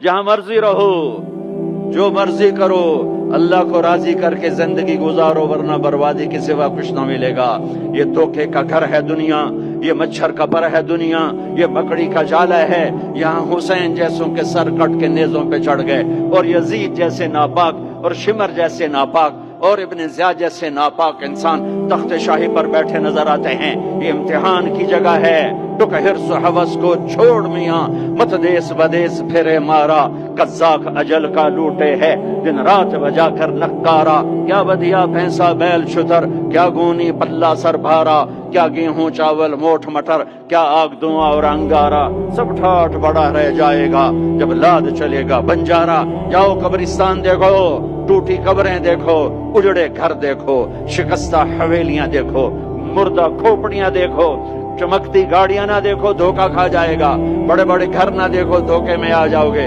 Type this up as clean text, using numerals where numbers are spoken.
جہاں مرضی رہو، جو مرضی کرو، اللہ کو راضی کر کے زندگی گزارو، ورنہ بربادی کے سوا کچھ نہ ملے گا۔ یہ دھوکے کا گھر ہے دنیا، یہ مچھر کا پر ہے دنیا، یہ مکڑی کا جالا ہے۔ یہاں حسین جیسوں کے سر کٹ کے نیزوں پہ چڑھ گئے، اور یزید جیسے ناپاک اور شمر جیسے ناپاک اور ابن زیاد جیسے ناپاک انسان تخت شاہی پر بیٹھے نظر آتے ہیں۔ یہ امتحان کی جگہ ہے۔ ٹک حرص و حوث کو چھوڑ میاں، مت دیس بدیس پھرے مارا، قزاق اجل کا لوٹے ہے دن رات بجا کر نکارا۔ کیا بدیا بھینسا بیل شتر، کیا گونی پلہ سر بھارا، کیا گیہوں چاول موٹھ مٹر، کیا آگ دھواں اور انگارا۔ سب ٹھاٹھ بڑا رہ جائے گا جب لاد چلے گا بنجارا۔ جاؤ قبرستان دیکھو، ٹوٹی قبریں دیکھو، اجڑے گھر دیکھو، شکستہ حویلیاں دیکھو، مردہ کھوپڑیاں دیکھو، چمکتی گاڑیاں نہ دیکھو، دھوکہ کھا جائے گا۔ بڑے بڑے گھر نہ دیکھو، دھوکے میں آ جاؤ گے۔